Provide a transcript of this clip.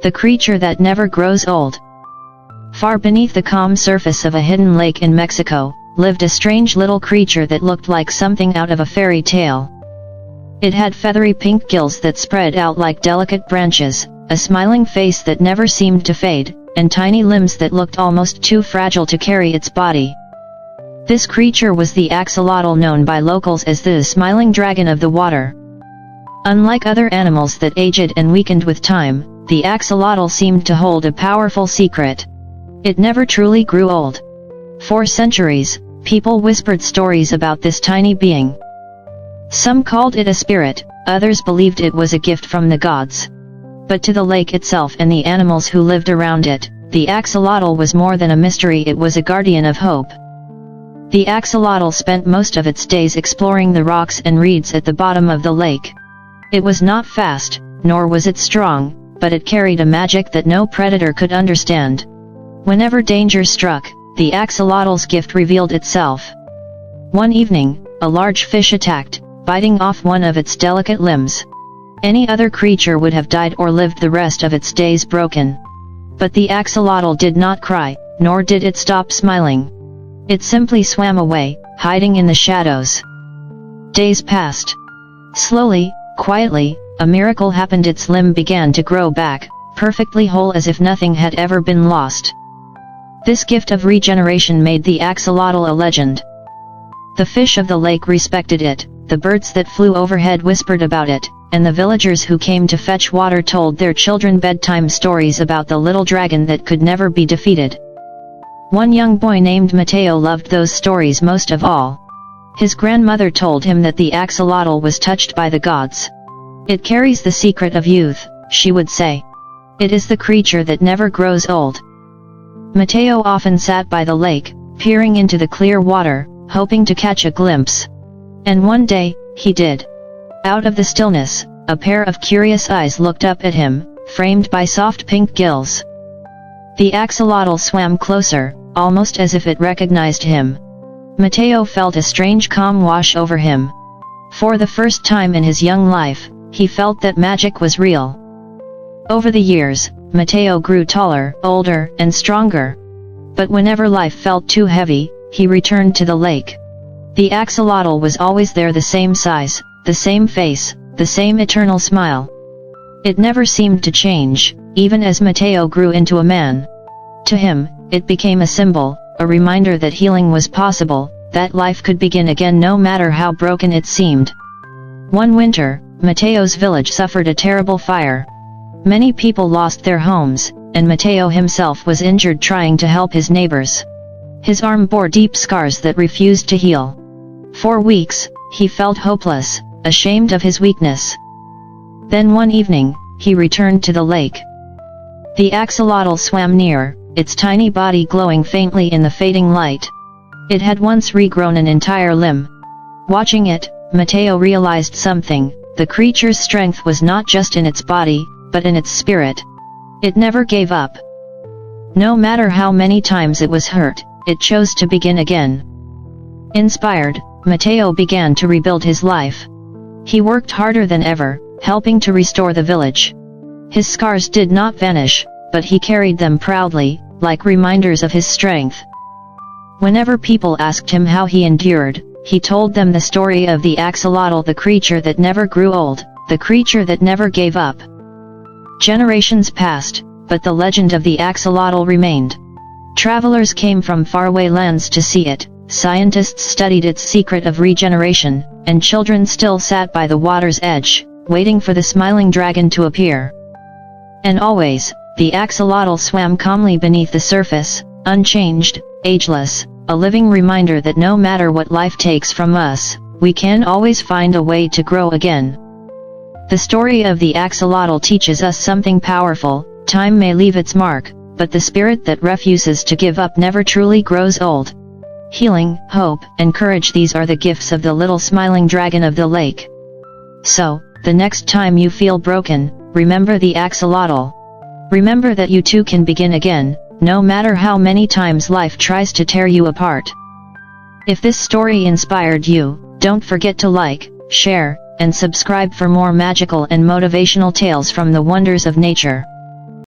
the creature that never grows old. Far beneath the calm surface of a hidden lake in Mexico, lived a strange little creature that looked like something out of a fairy tale. It had feathery pink gills that spread out like delicate branches, a smiling face that never seemed to fade, and tiny limbs that looked almost too fragile to carry its body. This creature was the axolotl, known by locals as the smiling dragon of the water. Unlike other animals that aged and weakened with time, the axolotl seemed to hold a powerful secret. It never truly grew old. For centuries, people whispered stories about this tiny being. Some called it a spirit, others believed it was a gift from the gods. But to the lake itself and the animals who lived around it, the axolotl was more than a mystery, it was a guardian of hope. The axolotl spent most of its days exploring the rocks and reeds at the bottom of the lake. It was not fast, nor was it strong, but it carried a magic that no predator could understand. Whenever danger struck, the axolotl's gift revealed itself. One evening, a large fish attacked, biting off one of its delicate limbs. Any other creature would have died or lived the rest of its days broken. But the axolotl did not cry, nor did it stop smiling. It simply swam away, hiding in the shadows. Days passed. Slowly, quietly, a miracle happened. Its limb began to grow back, perfectly whole, as if nothing had ever been lost. This gift of regeneration made the axolotl a legend. The fish of the lake respected it, the birds that flew overhead whispered about it, and the villagers who came to fetch water told their children bedtime stories about the little dragon that could never be defeated. One young boy named Mateo loved those stories most of all. His grandmother told him that the axolotl was touched by the gods. "It carries the secret of youth," she would say. "It is the creature that never grows old." Mateo often sat by the lake, peering into the clear water, hoping to catch a glimpse. And one day, he did. Out of the stillness, a pair of curious eyes looked up at him, framed by soft pink gills. The axolotl swam closer, almost as if it recognized him. Mateo felt a strange calm wash over him. For the first time in his young life, he felt that magic was real. Over the years, Mateo grew taller, older, and stronger. But whenever life felt too heavy, he returned to the lake. The axolotl was always there, the same size, the same face, the same eternal smile. It never seemed to change, even as Mateo grew into a man. To him, it became a symbol, a reminder that healing was possible, that life could begin again no matter how broken it seemed. One winter, Mateo's village suffered a terrible fire. Many people lost their homes, and Mateo himself was injured trying to help his neighbors. His arm bore deep scars that refused to heal. For weeks, he felt hopeless, ashamed of his weakness. Then one evening, he returned to the lake. The axolotl swam near, its tiny body glowing faintly in the fading light. It had once regrown an entire limb. Watching it, Mateo realized something: the creature's strength was not just in its body, but in its spirit. It never gave up. No matter how many times it was hurt, it chose to begin again. Inspired, Mateo began to rebuild his life. He worked harder than ever, helping to restore the village. His scars did not vanish, but he carried them proudly, like reminders of his strength. Whenever people asked him how he endured, he told them the story of the axolotl, the creature that never grew old, the creature that never gave up. Generations passed, but the legend of the axolotl remained. Travelers came from faraway lands to see it, scientists studied its secret of regeneration, and children still sat by the water's edge, waiting for the smiling dragon to appear. And always, the axolotl swam calmly beneath the surface, unchanged, ageless, a living reminder that no matter what life takes from us, we can always find a way to grow again. The story of the axolotl teaches us something powerful: time may leave its mark, but the spirit that refuses to give up never truly grows old. Healing, hope, and courage, these are the gifts of the little smiling dragon of the lake. So, the next time you feel broken, remember the axolotl. Remember that you too can begin again, no matter how many times life tries to tear you apart. If this story inspired you, don't forget to like, share, and subscribe for more magical and motivational tales from the wonders of nature.